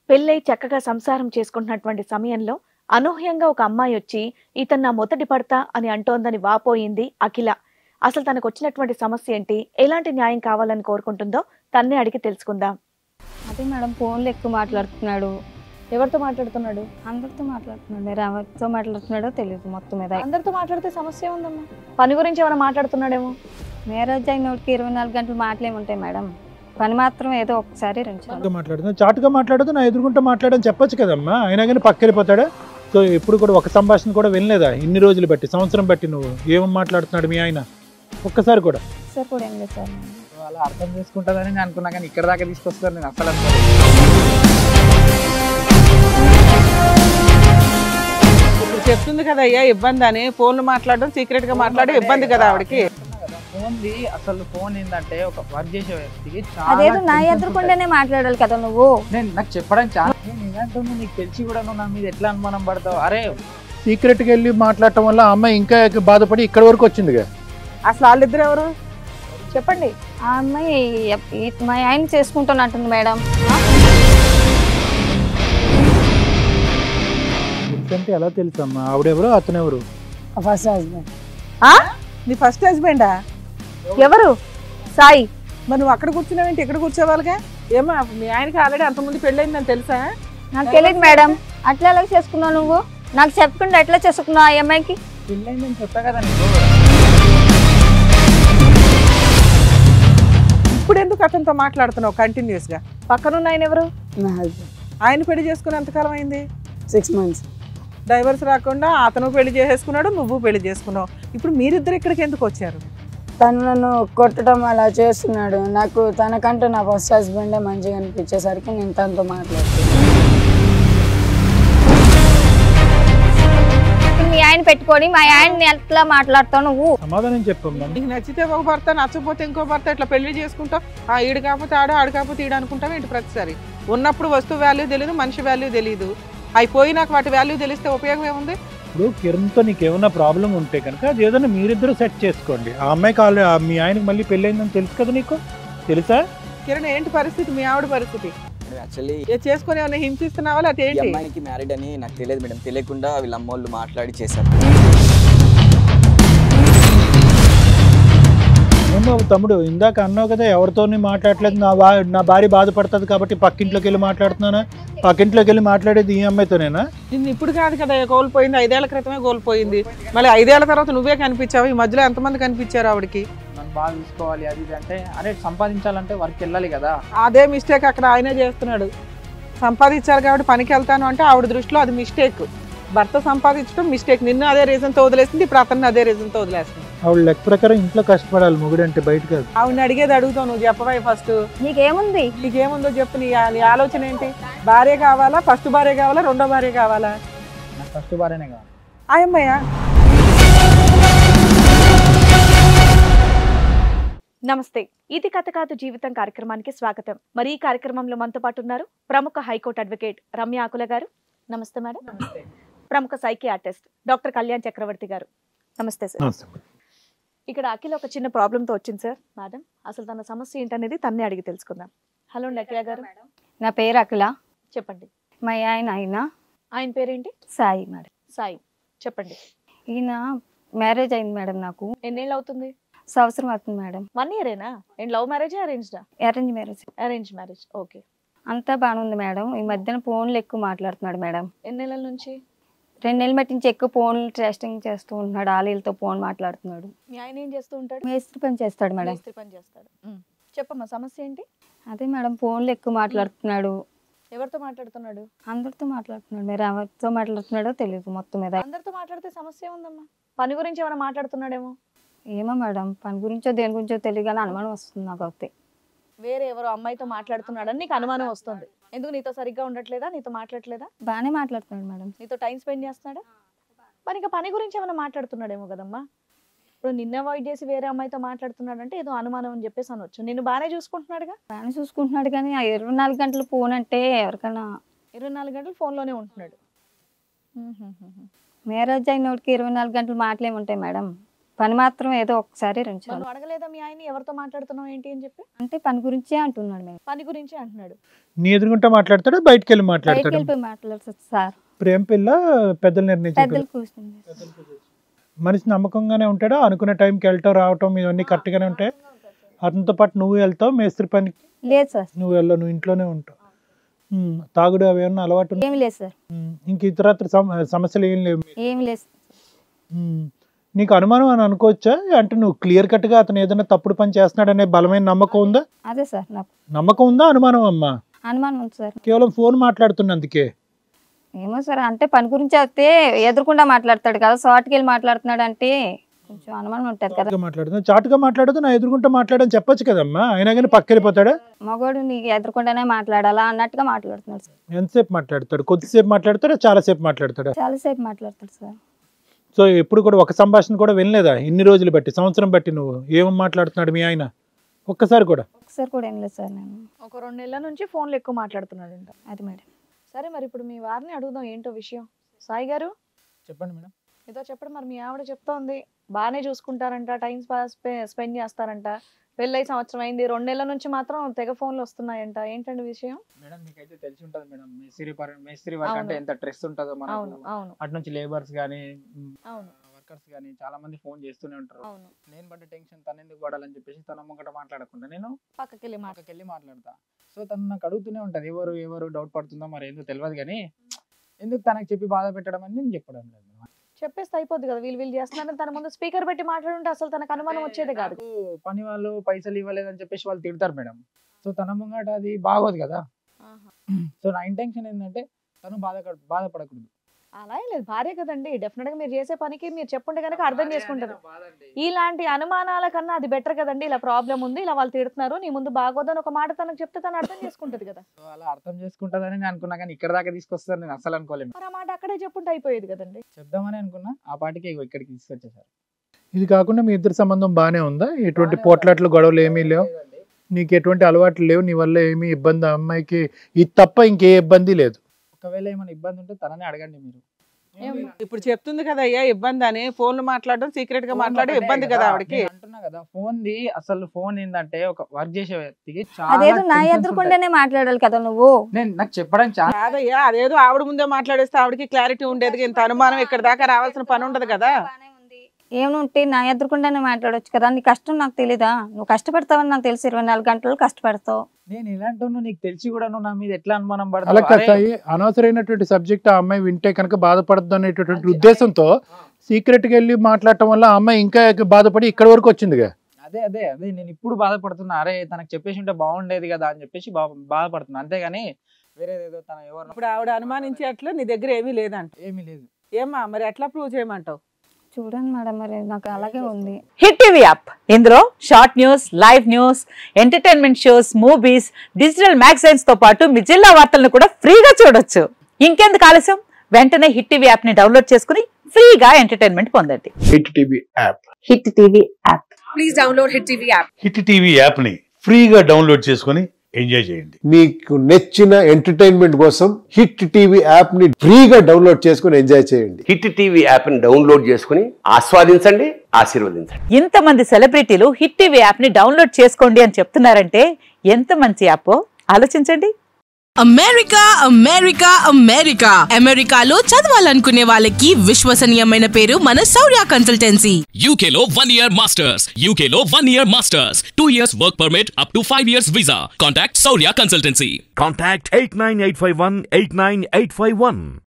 పెళ్ళై చక్కగా సంసారం చేసుకుంటున్నటువంటి సమయంలో అనూహ్యంగా ఒక అమ్మాయి వచ్చి ఇతను నా మొదటి భర్త అని అంటోందని వాపోయింది అఖిల. అసలు తనకు వచ్చినటువంటి సమస్య ఏంటి, ఎలాంటి న్యాయం కావాలని కోరుకుంటుందో తన్నే అడిగి తెలుసుకుందాం. అదే మేడం ఫోన్లో ఎక్కువ మాట్లాడుతున్నాడు. ఎవరితో మాట్లాడుతున్నాడు? అందరితో మాట్లాడుతున్నాడు. మీరు ఎవరితో మాట్లాడుతున్నాడో తెలియదు. మొత్తం మీద అందరితో మాట్లాడితే సమస్య ఉందమ్మా. పని గురించి ఏమైనా మాట్లాడుతున్నాడేమో. మ్యారేజ్ అయినోడికి 24 గంటలు మాటలేముంటాయి మేడం. పని మాత్రం ఏదో ఒకసారి 2 సార్లు మాట్లాడుతున్నా. చాటుగా మాట్లాడదు, నా ఎదురుకుంటా మాట్లాడని చెప్పొచ్చు కదమ్మా. అయినా కానీ పక్కవెళ్ళిపోతాడా? సో ఎప్పుడు కూడా ఒక సంభాషణ కూడా వినలేదా? ఇన్ని రోజులు బట్టి, సంవత్సరం బట్టి నువ్వు ఏం మాట్లాడుతున్నాడు మీ ఆయన? ఒక్కసారి కూడా సార్ కూడా ఏం లేదు సార్. అలా అర్థం చేసుకుంటుందని నేను అనుకున్నా, కానీ ఇక్కడ దాకా తీసుకొస్తారు నేను అసలు అనుకోలేదు. ఇప్పుడు చెప్తుంది కదా అయ్యా ఇబ్బంది అని. ఫోన్లు మాట్లాడడం, సీక్రెట్ గా మాట్లాడే ఇబ్బంది కదా ఆవిడకి. ఫోన్ది అసలు ఫోన్ ఏంటంటే ఒక వర్క్ చేసే వ్యక్తికి అదేదో నా ఎదురుకుండానే మాట్లాడాలి కదా నువ్వు. నేను నాకు చెప్పడం చాలా నేనంటున్నా, నీకు తెలిసి కూడా నువ్వు నా మీద ఎట్లా అనుమానం పడతావు? అరే సీక్రెట్కి వెళ్ళి మాట్లాడటం వల్ల ఆ అమ్మాయి ఇంకా బాధపడి ఇక్కడ వరకు వచ్చిందిగా. అసలు వాళ్ళిద్దరు ఎవరు చెప్పండి. ఆ అమ్మాయి మా ఆయన చేసుకుంటానంటుంది మేడం. అంటే ఎలా తెలుసమ్మా? ఆవిడెవరు, అతనెవరు? First husband. నీ ఫస్ట్ హస్బెండా? ఎవరు? సాయి. మరి నువ్వు అక్కడ కూర్చున్నావేంటి, ఇక్కడ కూర్చోవాలిగా? ఏమో మీ ఆయనకి ఆల్రెడీ అంతకుముందు పెళ్ళయిందని తెలుసా? నాకు తెలియదు మేడం. అట్లా ఎలా చేసుకున్నావు నువ్వు? నాకు చెప్పకుండా ఎట్లా చేసుకున్నావు ఆ అమ్మాయికి? పెళ్ళైందని చెప్పా కదా నీకు. ఇప్పుడు ఎందుకు అతనితో మాట్లాడుతున్నావు కంటిన్యూస్ గా? పక్కనున్న ఆయన ఎవరు? నా హస్బెండ్. ఆయన పెళ్లి చేసుకుని ఎంతకాలం అయింది? 6 months. డైవర్స్ రాకుండా అతను పెళ్లి చేసేసుకున్నాడు, నువ్వు పెళ్లి చేసుకున్నావు. ఇప్పుడు మీరిద్దరు ఇక్కడికి ఎందుకు వచ్చారు? తను నన్ను కొట్టడం అలా చేస్తున్నాడు. నాకు తనకంటే నా ఫస్ట్ హస్బెండే మంచిగా అనిపించేసరికి నేను తనతో మాట్లాడుతున్నాను. మీ ఆయన పెట్టుకొని మా ఆయన్ని ఎట్లా మాట్లాడతావు నువ్వు? సమాధానం చెప్పమ్మా. నీకు నచ్చితే ఒక భర్త, నచ్చకపోతే ఇంకో భర్త, ఇట్లా పెళ్లి చేసుకుంటావు. ఈడు కాకపోతే ఆడు, ఆడు కాకపోతే ఈడు అనుకుంటావు ఏంటి ప్రతిసారి? ఉన్నప్పుడు వస్తువు వాల్యూ తెలియదు, మనిషి వాల్యూ తెలియదు. అయిపోయి నాకు వాటి వాల్యూ తెలిస్తే ఉపయోగం ఏముంది? ఇప్పుడు కిరణ్తో నీకు ఏమన్నా ప్రాబ్లం ఉంటే కనుక అది ఏదైనా మీరిద్దరూ సెట్ చేసుకోండి. ఆ అమ్మాయికి మీ ఆయనకి మళ్ళీ పెళ్ళయిందని తెలుసు కదా నీకు, తెలుసా? కిరణ్ ఏంటి పరిస్థితి, మీ ఆవిడ పరిస్థితి? యాక్చువల్లీ చేసుకుని ఏమైనా హింసిస్తున్నావా? అది ఈ ఏంటి? అమ్మాయికి మ్యారీడ్ అని నాకు తెలియదు మేడం. తెలియకుండా వీళ్ళ అమ్మోళ్ళు మాట్లాడి చేశారు. ఏమో తమ్ముడు, ఇందాక అన్నావు కదా ఎవరితోని మాట్లాడలేదు, నా భార్య బాధపడుతుంది కాబట్టి పక్కింట్లోకి వెళ్ళి మాట్లాడుతున్నానా? పక్కింట్లోకి వెళ్ళి మాట్లాడేది ఈ అమ్మాయితోనేనా? నిన్ను ఇప్పుడు కాదు కదా కోల్పోయింది, 5 ఏళ్ల క్రితమే కోల్పోయింది. మళ్ళీ 5 ఏళ్ల తర్వాత నువ్వే కనిపించావు. ఈ మధ్యలో ఎంతమంది కనిపించారు ఆవిడకి? నన్ను బాగా చూసుకోవాలి అది ఇది అంటే, అరే సంపాదించాలంటే వర్క్ వెళ్ళాలి కదా. అదే మిస్టేక్ అక్కడ ఆయనే చేస్తున్నాడు. సంపాదించారు కాబట్టి పనికి వెళ్తాను అంటే ఆవిడ దృష్టిలో అది మిస్టేక్. భర్త సంపాదించడం మిస్టేక్. నిన్ను అదే రీజన్తో వదిలేసింది, ఇప్పుడు అతన్ని అదే రీజన్తో వదిలేస్తుంది. ఆవిడ లెక్క ప్రకారం ఇంట్లో కష్టపడాలి, మొగుడంటే బయట కాదు. ఆవిడని అడిగేది అడుగుతావు, నువ్వు చెప్పవా ఫస్ట్? నీకేముంది? నీకేముందో చెప్పు. నీ ఆలోచన ఏంటి? భార్య కావాలా, ఫస్ట్ భార్య కావాలా, రెండో భార్య కావాలా? నాకు ఫస్ట్ భార్యనే కావాలి. ఆ అమ్మాయ నమస్తే, ఇది కథ కాదు జీవితం కార్యక్రమానికి స్వాగతం. మరి ఈ కార్యక్రమంలో మనతో పాటు ఉన్నారు ప్రముఖ హైకోర్టు అడ్వకేట్ రమ్య ఆకుల గారు. నమస్తే మేడం. ప్రముఖ సైకియాట్రిస్ట్ డాక్టర్ కళ్యాణ్ చక్రవర్తి గారు. నమస్తే సార్. ఇక్కడ అఖిల ఒక చిన్న ప్రాబ్లంతో వచ్చింది సార్. మేడం, అసలు తన సమస్య ఏంటనేది తన్నే అడిగి తెలుసుకుందాం. హలో అండి అఖిల గారు. నా పేరు అఖిల. చెప్పండి. మా ఆయన పేరేంటి? సాయి మేడం. సాయి, చెప్పండి. ఈయన మ్యారేజ్ అయింది మేడం. నాకు ఎన్నేళ్ళు అవుతుంది? సంవత్సరం అవుతుంది మేడం. 1 yearేనా? ఏంటి లవ్ మ్యారేజా, అరేంజ్డా? Arrange marriage. Arrange marriage. Okay. అంతా బాగానే ఉంది మేడం. ఈ మధ్యన ఫోన్లు ఎక్కువ మాట్లాడుతున్నాడు మేడం. ఎన్ని నెలల నుంచి? 2 నెలల మట్టి నుంచి ఎక్కువ ఫోన్లు టెస్టింగ్ చేస్తూ ఉంటున్నాడు. ఆలీలతో ఫోన్ మాట్లాడుతున్నాడు. మీ ఆయన ఏం చేస్తూ ఉంటాడు? మేస్త్రి పని చేస్తాడు మేడం. మేస్త్రి పని చేస్తాడు. చెప్పమ్మా, సమస్య ఏంటి? అదే మేడం ఫోన్లు ఎక్కువ మాట్లాడుతున్నాడు. ఎవరితో మాట్లాడుతున్నాడు? అందరితో మాట్లాడుతున్నాడు. మీరు ఎవరితో మాట్లాడుతున్నాడో తెలియదు. మొత్తం మీద అందరితో మాట్లాడితే సమస్య ఉందమ్మా. పని గురించి ఏమైనా మాట్లాడుతున్నాడేమో. ఏమో మేడం, పని గురించో దేని గురించో తెలియగానే అనుమానం వస్తుంది నాకు. అయితే వేరే ఎవరో అమ్మాయితో మాట్లాడుతున్నాడని నీకు అనుమానం వస్తుంది. ఎందుకు నీతో సరిగ్గా ఉండట్లేదా? నీతో మాట్లాడట్లేదా? బాగానే మాట్లాడుతున్నాడు మేడం. నీతో టైం స్పెండ్ చేస్తున్నాడా? మరి ఇంకా పని గురించి ఏమైనా మాట్లాడుతున్నాడేమో కదమ్మా. ఇప్పుడు నిన్న అవాయిడ్ చేసి వేరే అమ్మాయితో మాట్లాడుతున్నాడంటే ఏదో అనుమానం అని చెప్పేసి అనొచ్చు. నిన్ను బాగానే చూసుకుంటున్నాడుగా? బాగానే చూసుకుంటున్నాడు, కానీ ఆ 24 గంటలు ఫోన్ అంటే ఎవరికైనా 24 గంటలు ఫోన్లోనే ఉంటున్నాడు. మ్యారేజ్ అయినోడికి 24 గంటలు మాటలేముంటాయి మేడం. పని మాత్రం ఏదో ఒకసారి రెండు సార్లు. నువ్వు అడగలేదా మీ ఆయన ఎవరితో మాట్లాడుతున్నావు ఏంటి అని చెప్పి? అంటే పని గురించే అంటున్నాడు మేడం. పని గురించి అంటున్నాడు. నీ ఎదురుగుంటా మాట్లాడతాడా బయటకు వెళ్ళి బయటకు మాట్లాడతాడు? వెళ్ళిపోయి మాట్లాడుతుంది సార్. ప్రేమ పిల్ల పెద్దలు నిర్ణయించారు. పెద్దలు కూర్చుంది. మనిషి నమ్మకంగానే ఉంటాడా? అనుకున్న టైంకి వెళ్ళటం రావటం ఇవన్నీ కరెక్ట్గానే ఉంటాయి? అతనితో పాటు నువ్వు వెళ్తావు మేస్త్రి పనికి? లేదు సార్. నువ్వు వెళ్ళవు, నువ్వు ఇంట్లోనే ఉంటావు. తాగుడు అవి ఏమన్నా అలవాటు ఉందా? ఏమి లేదు సార్. ఇంక ఇతరత్ర సమస్యలు ఏం లేవు? ఏమి లేదు. నీకు అనుమానం అని అనుకోవచ్చా? అంటే నువ్వు క్లియర్ కట్ గా అతను ఏదైనా తప్పుడు పని చేస్తున్నాడనే బలమైన నమ్మకం ఉందా? అదే సార్ నాకు నమ్మకం ఉందా అనుమానం అమ్మా? అనుమానం ఉంది సార్. కేవలం ఫోన్ మాట్లాడుతున్నందుకే? ఏమో సార్, అంటే పని గురించి అయితే ఎదురుకుండా మాట్లాడతాడు కదా, షార్ట్కి వెళ్ళి మాట్లాడుతున్నాడు అంటే కొంచెం అనుమానం ఉంటుంది కదా. మాట్లాడుతున్నా చాటుగా మాట్లాడుతూ నా ఎదురుకుంటా మాట్లాడని చెప్పొచ్చు కదమ్మా, అయినా కానీ పక్కెళ్ళిపోతాడా? మగోడు నీకు ఎదురుకుండానే మాట్లాడాలా అన్నట్టుగా మాట్లాడుతున్నాడు సార్. ఎంతసేపు మాట్లాడతాడు? కొద్దిసేపు మాట్లాడతాడా చాలాసేపు మాట్లాడతాడా? చాలాసేపు మాట్లాడతాడు సార్. సో ఎప్పుడు కూడా ఒక సంభాషణ కూడా వినలేదా ఇన్ని రోజులు బట్టి, సంవత్సరం బట్టి? నువ్వు ఏం మాట్లాడుతున్నాడు మీ ఆయన ఒక్కసారి కూడా? ఒకసారి కూడా ఏం లేదు సార్. నేను ఒక 2 నెలల నుంచి ఫోన్లో ఎక్కువ మాట్లాడుతున్నాడంట. అది మేడం. సరే మరి ఇప్పుడు మీ వారిని అడుగుదాం ఏంటో విషయం. సాయి గారు చెప్పండి మేడం. ఏదో చెప్పడం. మరి మీ ఆవిడ చెప్తోంది బాగానే చూసుకుంటారంట, టైం స్పెండ్ చేస్తారంట, పెళ్ళై సంవత్సరం అయింది, 2 నెలల నుంచి మాత్రం తెగ ఫోన్లు వస్తున్నాయంట. ఏంటండి విషయం? మేడం మీకైతే తెలిసి ఉంటుంది మేడం, మేస్త్రి వర్క్ అంటే ఎంత స్ట్రెస్ ఉంటుందో అవును మనకు. అవును అటు నుంచి లేబర్స్ కానీ అవును వర్కర్స్ కానీ చాలా మంది ఫోన్ చేస్తూనే ఉంటారు. అవును. నేను పడ్డ టెన్షన్ తను ఎందుకు పడాలని చెప్పేసి తన ముంగట మాట్లాడకుండా నేను పక్కకెళ్ళి పక్కకెళ్ళి మాట్లాడతా. సో తను నాకు అడుగుతూనే ఉంటది, ఎవరు డౌట్ పడుతుందో మరి ఏందో తెలియదు కానీ ఎందుకు తనకు చెప్పి బాధ పెట్టడం అని నేను చెప్పడం లేదు. చెప్పేస్తే అయిపోద్ది కదా, వీళ్ళు చేస్తున్నారని తన ముందు స్పీకర్ పెట్టి మాట్లాడుంటే అసలు తనకు అనుమానం వచ్చేది కాదు. పని వాళ్ళు పైసలు ఇవ్వలేదని చెప్పేసి వాళ్ళు తిడతారు మేడం. సో తన ముంగట అది బాగోదు కదా. సో నా ఇంటెన్షన్ ఏంటంటే తను బాధపడకూడదు. అలా ఏం లేదు, భార్య కదండి, డెఫినెట్ గా మీరు చేసే పనికి మీరు చెప్పుంటే కనుక అర్థం చేసుకుంటారు. ఇలాంటి అనుమానాల కన్నా అది బెటర్ కదండి. ఇలా ప్రాబ్లం ఉంది, ఇలా వాళ్ళు తిడుతున్నారు, నీ ముందు బాగోదని ఒక మాట తనకు చెప్తే తను అర్థం చేసుకుంటది కదా. సో అలా అర్థం చేసుకుంటదని నేను అనుకున్నా కానీ ఇక్కడ దాకా తీసుకొస్తాను నేను అసలు అనుకోలేదు. మరి ఆ మాట అక్కడే చెప్పుంటే అయిపోయేది కదండి. చెప్దామని అనుకున్నా, ఆ పాటికి ఇక్కడికి తీసుకొచ్చేసారు. ఇది కాకుండా మీ ఇద్దరి సంబంధం బాగానే ఉందా? ఎటువంటి పోట్లాట్లు గొడవలు ఏమీ లేవు? నీకు ఎటువంటి అలవాట్లు లేవు? నీ వల్ల ఏమీ ఇబ్బంది అమ్మాయికి ఇది తప్ప ఇంకే ఇబ్బంది లేదు? ఒకవేళ ఏమైనా ఇబ్బంది ఉంటే తననే అడగండి మీరు. ఇప్పుడు చెప్తుంది కదా అయ్యా ఇబ్బంది అని, ఫోన్లు మాట్లాడడం సీక్రెట్ గా మాట్లాడే ఇబ్బంది కదా ఆవిడకి. అంటున్నా కదా ఫోన్ ఏంటంటే ఒక వర్క్ చేసే వ్యక్తికి అదేదో నా ఎదురుకుండానే మాట్లాడాలి కదా నువ్వు. నాకు చెప్పడం చాలా కాదయ్యా, అదేదో ఆవిడ ముందే మాట్లాడేస్తే ఆవిడకి క్లారిటీ ఉండేది. ఇంత అనుమానం ఇక్కడ దాకా రావాల్సిన పని ఉండదు కదా. ఏముంటే నా ఎదురుకుండానే మాట్లాడొచ్చు కదా. నీ కష్టం నాకు తెలీదా? నువ్వు కష్టపడతావని నాకు తెలుసు. 24 గంటలు కష్టపడతావు. నేను ఇలాంటి నీకు తెలిసి కూడా నువ్వు నా మీద ఎట్లా అనుమానం అలా పడతావు? కాస్తాయి అనవసరమైనటువంటి సబ్జెక్ట్ ఆ అమ్మాయి వింటే కనుక బాధపడద్దు అనేటటువంటి ఉద్దేశంతో సీక్రెట్ గా వెళ్ళి మాట్లాడటం వల్ల ఆ అమ్మాయి ఇంకా బాధపడి ఇక్కడ వరకు వచ్చిందిగా. అదే నేను ఇప్పుడు బాధపడుతున్నా. అరే తనకు చెప్పేసి ఉంటే బాగుండేది కదా అని చెప్పేసి బాధపడుతున్నా, అంతేగాని వేరేదేదో తన ఎవరు. ఇప్పుడు ఆవిడ అనుమానించేట్లు నీ దగ్గర ఏమీ లేదంట. ఏమీ లేదు. ఏమా మరి ఎట్లా ప్రూవ్ చేయమంటావు? చూడండి మేడం, మరి నాకు అలాగే ఉంది. హిట్ టీవీ యాప్, ఇందులో short news, live news, entertainment shows, movies, digital magazines తో పాటు మీ జిల్లా వార్తలను కూడా ఫ్రీగా చూడొచ్చు. ఇంకెందుకు ఆలస్యం, వెంటనే హిట్ టీవీ యాప్ ని డౌన్లోడ్ చేసుకుని ఫ్రీగా ఎంటర్టైన్మెంట్ పొందండి. Hit TV app. Hit TV app. Please download hit TV app. Hit TV app ని ఫ్రీగా డౌన్లోడ్ చేసుకుని ఎంజాయ్ చేయండి. మీకు నచ్చిన ఎంటర్టైన్మెంట్ కోసం హిట్ టీవీ యాప్ ని ఫ్రీగా డౌన్లోడ్ చేసుకుని ఎంజాయ్ చేయండి. హిట్ టీవీ యాప్ ని డౌన్లోడ్ చేసుకుని ఆస్వాదించండి, ఆశీర్వదించండి. ఇంతమంది సెలబ్రిటీలు హిట్ టీవీ యాప్ ని డౌన్లోడ్ చేసుకోండి అని చెప్తున్నారంటే ఎంత మంచి యాప్ ఆలోచించండి. అమెరికాలో చదవాలనుకునే వాళ్ళకి విశ్వసనీయమైన పేరు మన శౌర్య consultancy. UKలో 1 year masters, 2 years work permit up to 5 years visa. Contact Saurya Consultancy. Contact 89851 89851.